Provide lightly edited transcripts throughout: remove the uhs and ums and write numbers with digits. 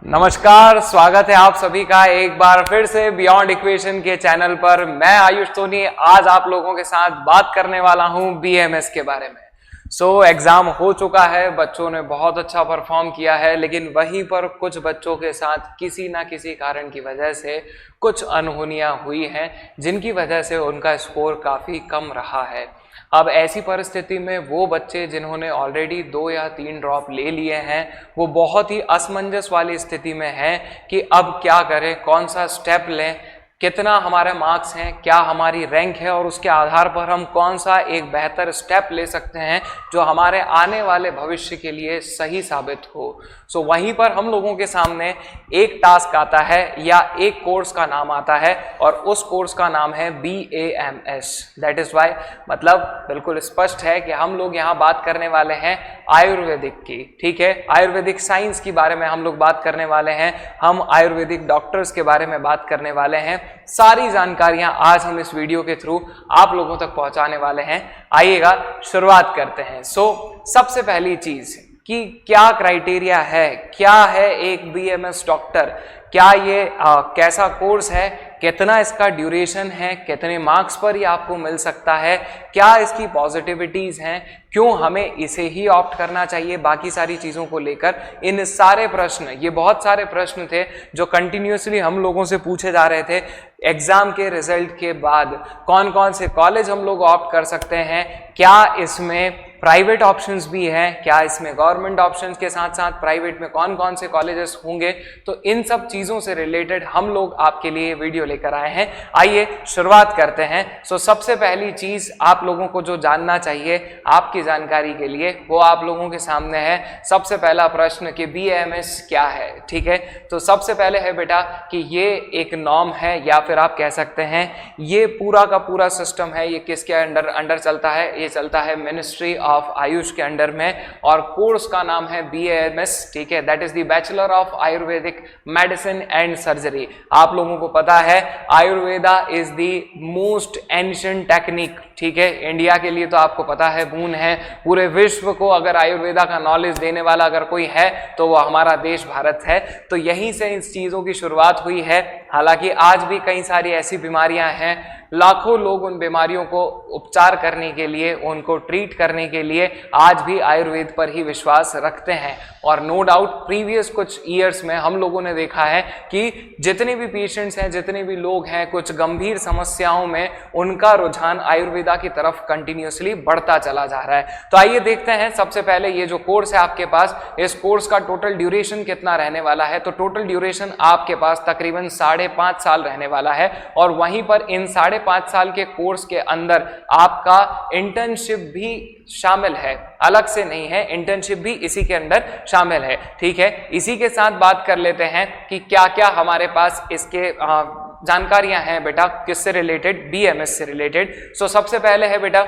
नमस्कार, स्वागत है आप सभी का एक बार फिर से बियॉन्ड इक्वेशन के चैनल पर। मैं आयुष सोनी आज आप लोगों के साथ बात करने वाला हूं बीएमएस के बारे में। एग्जाम हो चुका है, बच्चों ने बहुत अच्छा परफॉर्म किया है, लेकिन वहीं पर कुछ बच्चों के साथ किसी ना किसी कारण की वजह से कुछ अनहोनियां हुई हैं, जिनकी वजह से उनका स्कोर काफ़ी कम रहा है। अब ऐसी परिस्थिति में वो बच्चे जिन्होंने ऑलरेडी 2 या 3 ड्रॉप ले लिए हैं, वो बहुत ही असमंजस वाली स्थिति में हैं कि अब क्या करें, कौन सा स्टेप लें, कितना हमारे मार्क्स हैं, क्या हमारी रैंक है और उसके आधार पर हम कौन सा एक बेहतर स्टेप ले सकते हैं जो हमारे आने वाले भविष्य के लिए सही साबित हो। वहीं पर हम लोगों के सामने एक टास्क आता है या एक कोर्स का नाम आता है और उस कोर्स का नाम है BAMS। दैट इज वाई, मतलब बिल्कुल स्पष्ट है कि हम लोग यहाँ बात करने वाले हैं आयुर्वेदिक की। ठीक है, आयुर्वेदिक साइंस के बारे में हम लोग बात करने वाले हैं, हम आयुर्वेदिक डॉक्टर्स के बारे में बात करने वाले हैं। सारी जानकारियां आज हम इस वीडियो के थ्रू आप लोगों तक पहुंचाने वाले हैं। आइएगा शुरुआत करते हैं। सबसे पहली चीज कि क्या क्राइटेरिया है, क्या है एक बीएमएस डॉक्टर, क्या ये कैसा कोर्स है, कितना इसका ड्यूरेशन है, कितने मार्क्स पर ये आपको मिल सकता है, क्या इसकी पॉजिटिविटीज हैं, क्यों हमें इसे ही ऑप्ट करना चाहिए, बाकी सारी चीज़ों को लेकर इन सारे प्रश्न, ये बहुत सारे प्रश्न थे जो कंटिन्यूसली हम लोगों से पूछे जा रहे थे एग्जाम के रिजल्ट के बाद। कौन कौन से कॉलेज हम लोग ऑप्ट कर सकते हैं, क्या इसमें प्राइवेट ऑप्शंस भी हैं, क्या इसमें गवर्नमेंट ऑप्शंस के साथ साथ प्राइवेट में कौन कौन से कॉलेजेस होंगे, तो इन सब चीज़ों से रिलेटेड हम लोग आपके लिए वीडियो लेकर आए हैं। आइए शुरुआत करते हैं। सबसे पहली चीज़ आप लोगों को जो जानना चाहिए आपकी जानकारी के लिए, वो आप लोगों के सामने है। सबसे पहला प्रश्न कि BAMS क्या है। ठीक है, तो सबसे पहले है बेटा कि ये एक नॉर्म है, या फिर आप कह सकते हैं ये पूरा का पूरा सिस्टम है। ये किसके अंडर चलता है? ये चलता है मिनिस्ट्री ऑफ आयुष के अंडर में, और कोर्स का नाम है BAMS। ठीक है, that is the bachelor of Ayurvedic medicine and surgery. आप लोगों को पता है Ayurveda is the most ancient technique. ठीक है, इंडिया के लिए तो आपको पता है बून है, पूरे विश्व को अगर आयुर्वेदा का नॉलेज देने वाला अगर कोई है तो वो हमारा देश भारत है। तो यहीं से इस चीज़ों की शुरुआत हुई है। हालांकि आज भी कई सारी ऐसी बीमारियां हैं, लाखों लोग उन बीमारियों को उपचार करने के लिए, उनको ट्रीट करने के लिए आज भी आयुर्वेद पर ही विश्वास रखते हैं। और नो डाउट प्रीवियस कुछ ईयर्स में हम लोगों ने देखा है कि जितने भी पेशेंट्स हैं, जितने भी लोग हैं कुछ गंभीर समस्याओं में, उनका रुझान आयुर्वेदा की तरफ कंटिन्यूसली बढ़ता चला जा रहा है। तो आइए देखते हैं सबसे पहले ये जो कोर्स है आपके पास, इस कोर्स का टोटल ड्यूरेशन कितना रहने वाला है। तो टोटल ड्यूरेशन आपके पास तकरीबन 5.5 साल रहने वाला है, और वहीं पर इन 5.5 साल के कोर्स के अंदर आपका इंटर्नशिप भी शामिल है, अलग से नहीं है, इंटर्नशिप भी इसी के अंदर शामिल है। ठीक है, इसी के साथ बात कर लेते हैं कि क्या क्या हमारे पास इसके जानकारियां हैं बेटा, किससे रिलेटेड, BAMS से रिलेटेड। सबसे पहले है बेटा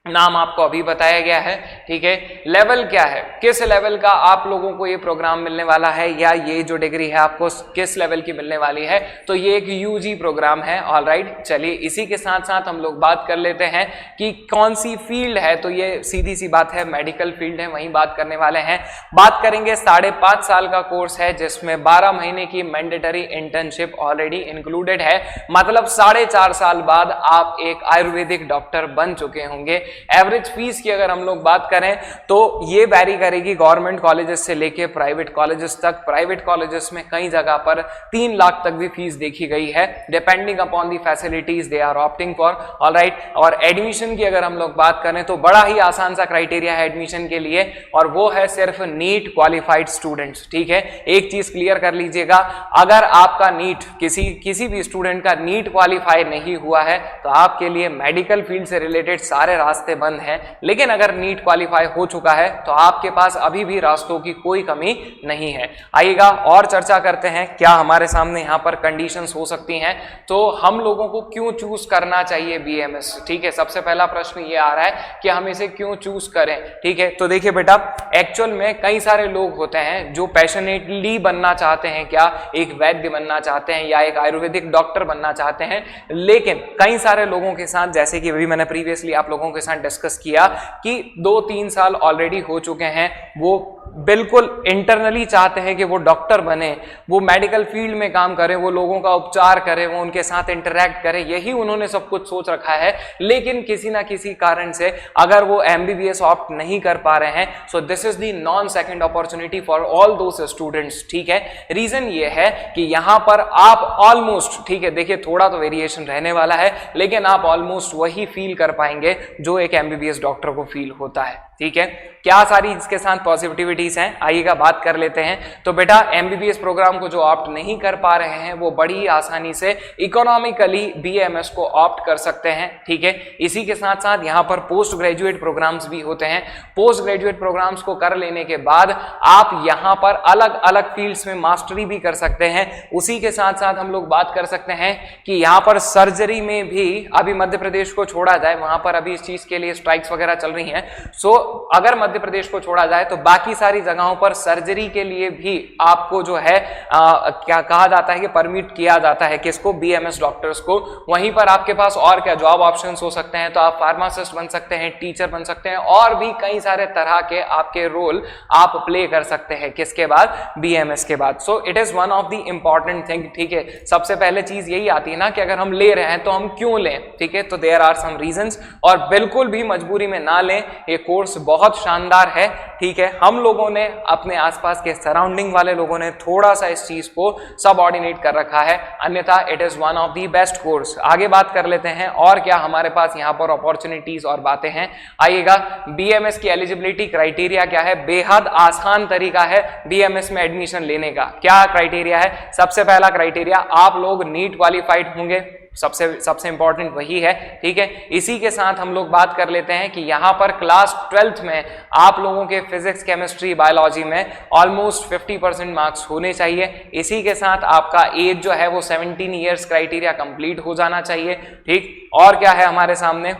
नाम आपको अभी बताया गया है। ठीक है, लेवल क्या है, किस लेवल का आप लोगों को ये प्रोग्राम मिलने वाला है, या ये जो डिग्री है आपको किस लेवल की मिलने वाली है। तो ये एक UG प्रोग्राम है। ऑलराइट, चलिए इसी के साथ साथ हम लोग बात कर लेते हैं कि कौन सी फील्ड है। तो ये सीधी सी बात है, मेडिकल फील्ड है, वहीं बात करने वाले हैं। बात करेंगे 5.5 साल का कोर्स है, जिसमें 12 महीने की मैंडेटरी इंटर्नशिप ऑलरेडी इंक्लूडेड है। मतलब 4.5 साल बाद आप एक आयुर्वेदिक डॉक्टर बन चुके होंगे। एवरेज फीस की अगर हम लोग बात करें तो ये वैरी करेगी गवर्नमेंट कॉलेजेस से लेके प्राइवेट कॉलेजेस तक। प्राइवेट कॉलेजेस में कई जगह पर 3 लाख तक भी फीस देखी गई है, depending upon the facilities they are opting for. Alright, और एडमिशन की अगर हम लोग बात करें तो बड़ा ही आसान सा क्राइटेरिया है एडमिशन के लिए, और वो है सिर्फ नीट क्वालिफाइड स्टूडेंट्स। ठीक है, एक चीज क्लियर कर लीजिएगा, अगर आपका नीट किसी भी स्टूडेंट का नीट क्वालिफाई नहीं हुआ है तो आपके लिए मेडिकल फील्ड से रिलेटेड सारे रास्ते बंद है। लेकिन अगर नीट क्वालिफाई हो चुका है तो आपके पास अभी भी रास्तों की कोई कमी नहीं है। आइएगा और चर्चा करते हैं क्या हमारे सामने यहाँ पर कंडीशंस हो सकती हैं, तो हम लोगों को क्यों चूज करना चाहिए BAMS। ठीक है, सबसे पहला प्रश्न ये आ रहा है कि हम इसे क्यों चूज करें। ठीक है, तो देखिए बेटा, एक्चुअल में कई सारे लोग होते हैं जो पैशनेटली बनना चाहते हैं, क्या एक वैद्य बनना चाहते हैं या एक आयुर्वेदिक डॉक्टर बनना चाहते हैं, लेकिन कई सारे लोगों के साथ, जैसे कि अभी मैंने प्रीवियसली आप लोगों के साथ डिस्कस किया कि 2-3 साल ऑलरेडी हो चुके हैं, वो बिल्कुल इंटरनली चाहते हैं कि वो डॉक्टर बने, वो मेडिकल फील्ड में काम करें, वो लोगों का उपचार करें, वो उनके साथ इंटरेक्ट करें, यही उन्होंने सब कुछ सोच रखा है। लेकिन किसी ना किसी कारण से अगर वो MBBS ऑप्ट नहीं कर पा रहे हैं, so this is the non second opportunity for all those students. ठीक है, रीजन ये है कि यहां पर आप ऑलमोस्ट, ठीक है, देखिए थोड़ा तो वेरिएशन रहने वाला है, लेकिन आप ऑलमोस्ट वही फील कर पाएंगे जो एक MBBS डॉक्टर को फील होता है। ठीक है, क्या सारी इसके साथ पॉजिटिविटीज हैं, आइएगा बात कर लेते हैं। तो बेटा MBBS प्रोग्राम को जो ऑप्ट नहीं कर पा रहे हैं वो बड़ी आसानी से इकोनॉमिकली BAMS को ऑप्ट कर सकते हैं। ठीक है, इसी के साथ साथ यहाँ पर पोस्ट ग्रेजुएट प्रोग्राम्स भी होते हैं। पोस्ट ग्रेजुएट प्रोग्राम्स को कर लेने के बाद आप यहाँ पर अलग अलग फील्ड्स में मास्टरी भी कर सकते हैं। उसी के साथ साथ हम लोग बात कर सकते हैं कि यहाँ पर सर्जरी में भी, अभी मध्य प्रदेश को छोड़ा जाए, वहां पर अभी इस चीज के लिए स्ट्राइक्स वगैरह चल रही हैं, सो अगर मध्य प्रदेश को छोड़ा जाए तो बाकी सारी जगहों पर सर्जरी के लिए भी आपको जो है क्या कहा जाता है कि परमिट किया जाता है, किसको, BAMS डॉक्टर्स को। वहीं पर आपके पास और क्या जॉब ऑप्शंस हो सकते हैं, तो आप फार्मासिस्ट बन सकते हैं, टीचर बन सकते हैं, और भी कई सारे तरह के आपके रोल आप प्ले कर सकते हैं, किसके बाद, BAMS के बाद। So it is one of the important thing. ठीक है, सबसे पहले चीज यही आती है ना कि अगर हम ले रहे हैं तो हम क्यों लें। ठीक है, तो देयर आर सम रीजंस, और बिल्कुल भी मजबूरी में ना लें, ये कोर्स बहुत शानदार है। ठीक है, हम लोगों ने अपने आसपास के सराउंडिंग वाले लोगों ने थोड़ा सा इस चीज को सबऑर्डिनेट कर रखा है, अन्यथा it is one of the best course. आगे बात कर लेते हैं और क्या हमारे पास यहाँ पर अपॉर्चुनिटीज और बातें हैं, आइएगा। BAMS की एलिजिबिलिटी क्राइटेरिया क्या है, बेहद आसान तरीका है BAMS में एडमिशन लेने का। क्या क्राइटेरिया है, सबसे पहला क्राइटेरिया, आप लोग नीट क्वालिफाइड होंगे, सबसे इंपॉर्टेंट वही है। ठीक है, इसी के साथ हम लोग बात कर लेते हैं कि यहां पर क्लास 12th में आप लोगों के फिजिक्स, केमिस्ट्री, बायोलॉजी में ऑलमोस्ट 50% मार्क्स होने चाहिए। इसी के साथ आपका एज जो है वो 17 ईयर्स क्राइटेरिया कंप्लीट हो जाना चाहिए। ठीक, और क्या है हमारे सामने,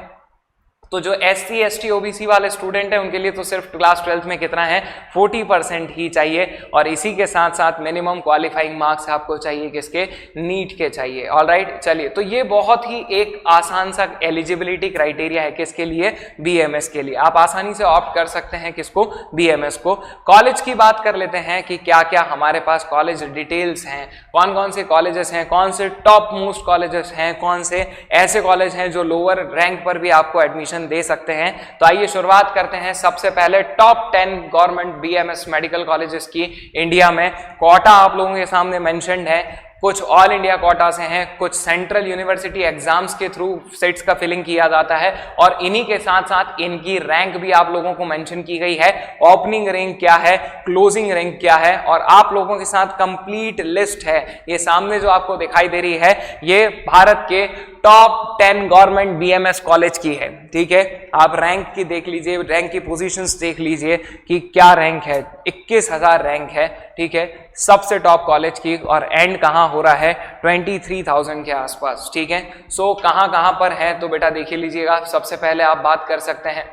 तो जो SC, ST, OBC वाले स्टूडेंट हैं उनके लिए तो सिर्फ क्लास 12th में कितना है, 40% ही चाहिए, और इसी के साथ साथ मिनिमम क्वालिफाइंग मार्क्स आपको चाहिए, किसके, नीट के चाहिए। ऑलराइट, चलिए, तो ये बहुत ही एक आसान सा एलिजिबिलिटी क्राइटेरिया है, किसके लिए, BAMS के लिए। आप आसानी से ऑप्ट कर सकते हैं, किसको, BAMS को। कॉलेज की बात कर लेते हैं कि क्या क्या हमारे पास कॉलेज डिटेल्स हैं, कौन कौन से कॉलेजेस हैं, कौन से टॉप मोस्ट कॉलेजेस हैं, कौन से ऐसे कॉलेज हैं जो लोअर रैंक पर भी आपको एडमिशन दे सकते हैं। तो आइए शुरुआत करते हैं सबसे पहले top 10 government BAMS medical colleges की इंडिया में। कोटा आप लोगों के सामने मेंशन्ड है, कुछ ऑल इंडिया कोटा से हैं, कुछ सेंट्रल यूनिवर्सिटी एग्जाम्स के थ्रू सीट्स का फिलिंग किया जाता है, और इन्हीं के साथ साथ इनकी रैंक भी आप लोगों को मेंशन की गई है, ओपनिंग रैंक क्या है, क्लोजिंग रैंक क्या है, और आप लोगों के साथ कंप्लीट लिस्ट है, ये सामने जो आपको दिखाई दे रही है, ये भारत के टॉप 10 गवर्नमेंट BAMS कॉलेज की है। ठीक है, आप रैंक की देख लीजिए, रैंक की पोजीशंस देख लीजिए कि क्या रैंक है, 21,000 रैंक है। ठीक है, सबसे टॉप कॉलेज की, और एंड कहां हो रहा है, 23,000 के आसपास। ठीक है, सो कहां पर है, तो बेटा देखिए लीजिएगा। सबसे पहले आप बात कर सकते हैं,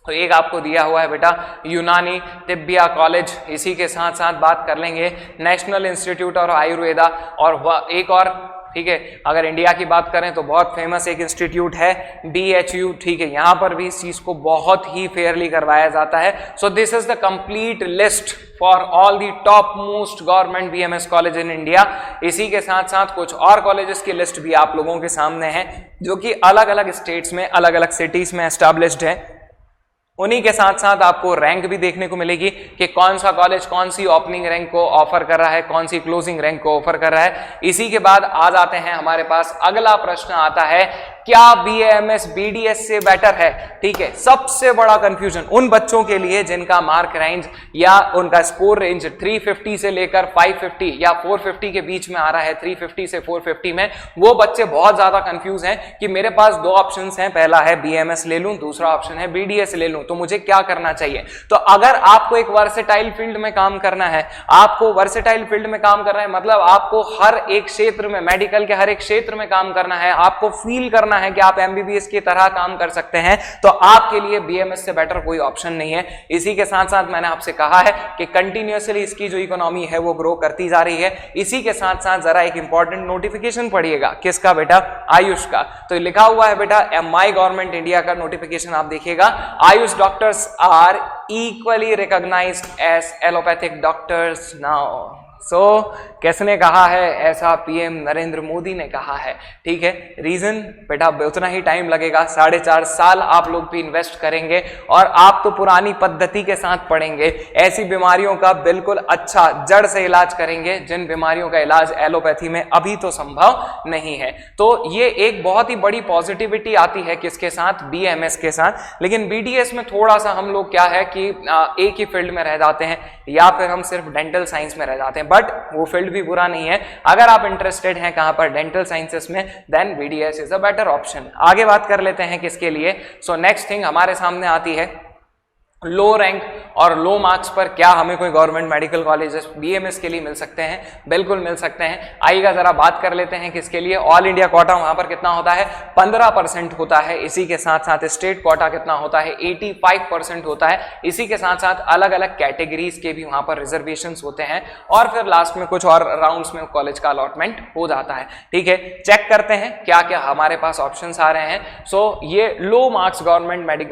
तो एक आपको दिया हुआ है बेटा यूनानी तिब्बिया कॉलेज, इसी के साथ साथ बात कर लेंगे नेशनल इंस्टीट्यूट और आयुर्वेदा, और एक और, ठीक है, अगर इंडिया की बात करें तो बहुत फेमस एक इंस्टीट्यूट है BHU। ठीक है, यहां पर भी इस चीज को बहुत ही फेयरली करवाया जाता है। So this is the complete list for all the top most government BAMS college in India. इसी के साथ साथ कुछ और कॉलेजेस की लिस्ट भी आप लोगों के सामने है, जो कि अलग अलग स्टेट्स में, अलग अलग सिटीज में एस्टैब्लिश्ड है। उन्हीं के साथ साथ आपको रैंक भी देखने को मिलेगी कि कौन सा कॉलेज कौन सी ओपनिंग रैंक को ऑफर कर रहा है, कौन सी क्लोजिंग रैंक को ऑफर कर रहा है। इसी के बाद आ जाते हैं हमारे पास, अगला प्रश्न आता है, क्या BAMS BDS से बेटर है। ठीक है, सबसे बड़ा कंफ्यूजन उन बच्चों के लिए जिनका मार्क रेंज या उनका स्कोर रेंज 350 से लेकर 550 या 450 के बीच में आ रहा है, 350 से 450 में, वो बच्चे बहुत ज्यादा कंफ्यूज हैं कि मेरे पास दो ऑप्शंस हैं, पहला है BAMS ले लूं, दूसरा ऑप्शन है BDS ले लूं, तो मुझे क्या करना चाहिए। तो अगर आपको एक वर्सेटाइल फील्ड में काम करना है, आपको वर्सेटाइल फील्ड में काम करना है मतलब आपको हर एक क्षेत्र में, मेडिकल के हर एक क्षेत्र में काम करना है, आपको फील करना करना है कि आप एमबीबीएस की तरह काम कर सकते हैं तो आपके लिए बीएमएस से बेटर कोई ऑप्शन नहीं है। इसी के साथ साथ मैंने आपसे कहा है कि कंटिन्यूअसली इसकी जो इकोनॉमी है वो ग्रो करती जा रही है। इसी के साथ साथ जरा एक इंपॉर्टेंट नोटिफिकेशन पढ़िएगा, किसका बेटा, आयुष का। तो लिखा हुआ है बेटा एमआई गवर्नमेंट इंडिया का नोटिफिकेशन आप देखिएगा, AYUSH doctors are equally recognised as allopathic doctors now. किसने कहा है? ऐसा पीएम नरेंद्र मोदी ने कहा है। ठीक है, रीजन बेटा उतना ही टाइम लगेगा, 4.5 साल आप लोग भी इन्वेस्ट करेंगे और आप तो पुरानी पद्धति के साथ पढ़ेंगे, ऐसी बीमारियों का बिल्कुल अच्छा जड़ से इलाज करेंगे जिन बीमारियों का इलाज एलोपैथी में अभी तो संभव नहीं है। तो ये एक बहुत ही बड़ी पॉजिटिविटी आती है किसके साथ? बीएमएस के साथ। लेकिन बीडीएस में थोड़ा सा हम लोग क्या है कि एक ही फील्ड में रह जाते हैं या फिर हम सिर्फ डेंटल साइंस में रह जाते हैं, बट वो फील्ड भी बुरा नहीं है। अगर आप इंटरेस्टेड हैं कहां पर? डेंटल साइंसेस में, then BDS is a better option. आगे बात कर लेते हैं किसके लिए। नेक्स्ट थिंग हमारे सामने आती है लो रैंक और लो मार्क्स पर क्या हमें कोई गवर्नमेंट मेडिकल कॉलेजेस बीएमएस के लिए मिल सकते हैं? बिल्कुल मिल सकते हैं। आइएगा जरा बात कर लेते हैं किसके लिए। ऑल इंडिया कोटा वहां पर कितना होता है? 15% होता है। इसी के साथ साथ स्टेट कोटा कितना होता है? 85% होता है। इसी के साथ साथ अलग अलग कैटेगरीज के भी वहां पर रिजर्वेशंस होते हैं और फिर लास्ट में कुछ और राउंड्स में कॉलेज का अलॉटमेंट हो जाता है। ठीक है, चेक करते हैं क्या क्या हमारे पास ऑप्शंस आ रहे हैं। ये लो मार्क्स गवर्नमेंट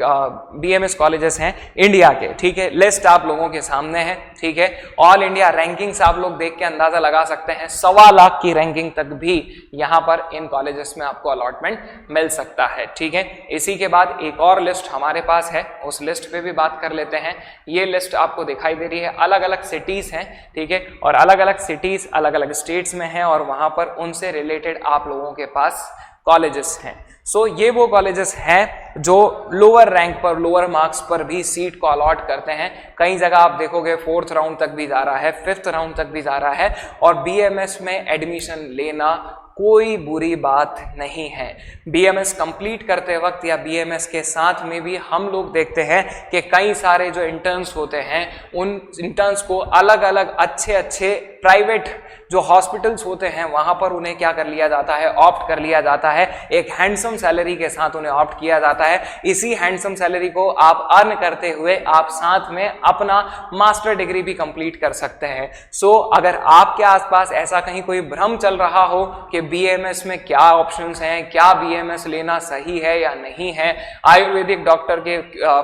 बीएमएस कॉलेजेस हैं इंडिया के। ठीक है, लिस्ट आप लोगों के सामने है। ठीक है, ऑल इंडिया रैंकिंग्स आप लोग देख के अंदाजा लगा सकते हैं, 1.25 लाख की रैंकिंग तक भी यहां पर इन कॉलेजेस में आपको अलॉटमेंट मिल सकता है। ठीक है, इसी के बाद एक और लिस्ट हमारे पास है, उस लिस्ट पे भी बात कर लेते हैं। ये लिस्ट आपको दिखाई दे रही है, अलग अलग सिटीज हैं। ठीक है, और अलग अलग सिटीज अलग अलग स्टेट्स में है और वहां पर उनसे रिलेटेड आप लोगों के पास कॉलेजेस हैं। ये वो कॉलेजेस हैं जो लोअर रैंक पर, लोअर मार्क्स पर भी सीट को अलॉट करते हैं। कई जगह आप देखोगे 4th राउंड तक भी जा रहा है, 5th राउंड तक भी जा रहा है और बीएमएस में एडमिशन लेना कोई बुरी बात नहीं है। बीएमएस कंप्लीट करते वक्त या बीएमएस के साथ में भी हम लोग देखते हैं कि कई सारे जो इंटर्न्स होते हैं उन इंटर्न्स को अलग अलग अच्छे प्राइवेट जो हॉस्पिटल्स होते हैं वहां पर उन्हें क्या कर लिया जाता है? ऑप्ट कर लिया जाता है। एक हैंडसम सैलरी के साथ उन्हें ऑप्ट किया जाता है। इसी हैंडसम सैलरी को आप अर्न करते हुए आप साथ में अपना मास्टर डिग्री भी कंप्लीट कर सकते हैं। अगर आपके आसपास ऐसा कहीं कोई भ्रम चल रहा हो कि बीएमएस में क्या ऑप्शंस हैं, क्या बीएमएस लेना सही है या नहीं है, आयुर्वेदिक डॉक्टर के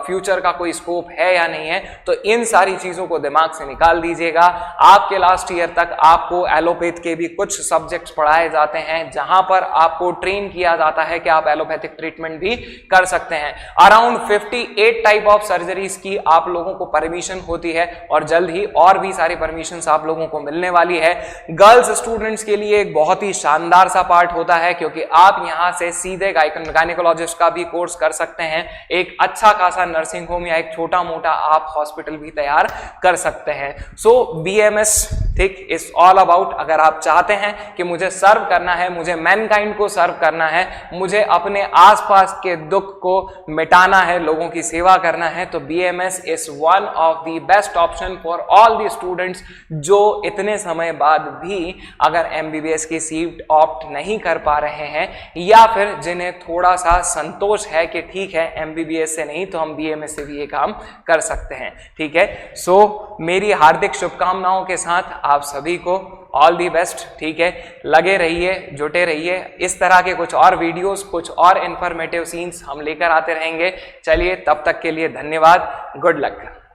फ्यूचर का कोई स्कोप है या नहीं है, तो इन सारी चीजों को दिमाग से निकाल दीजिएगा। आपके लास्ट ईयर तक आपको एलोपैथ के भी कुछ सब्जेक्ट्स पढ़ाए जाते हैं जहां पर आपको ट्रेन किया जाता है कि आप एलोपैथिक ट्रीटमेंट भी कर सकते हैं। अराउंड 58 टाइप ऑफ सर्जरीज की आप लोगों को परमिशन होती है और जल्द ही और भी सारी परमिशन आप लोगों को मिलने वाली है। गर्ल्स स्टूडेंट्स के लिए एक बहुत ही शानदार सा पार्ट होता है क्योंकि आप यहां से सीधे गायनेकोलॉजिस्ट का भी कोर्स कर सकते हैं। एक अच्छा खासा नर्सिंग होम या एक छोटा मोटा आप हॉस्पिटल भी तैयार कर सकते हैं। बीएमएस ठीक इज ऑल अबाउट, अगर आप चाहते हैं कि मुझे सर्व करना है, मुझे मैनकाइंड को सर्व करना है, मुझे अपने आसपास के दुख को मिटाना है, लोगों की सेवा करना है, तो BMS is one of the best option for all the students जो इतने समय बाद भी अगर एमबीबीएस की सीट ऑप्ट नहीं कर पा रहे हैं या फिर जिन्हें थोड़ा सा संतोष है कि ठीक है एमबीबीएस से नहीं तो हम बीएमएस से भी ये काम कर सकते हैं। ठीक है, मेरी हार्दिक शुभकामनाओं के साथ आप सभी को ऑल दी बेस्ट। ठीक है, लगे रहिए, जुटे रहिए, इस तरह के कुछ और वीडियोस, कुछ और इंफॉर्मेटिव सीन्स हम लेकर आते रहेंगे। चलिए, तब तक के लिए धन्यवाद, गुड लक।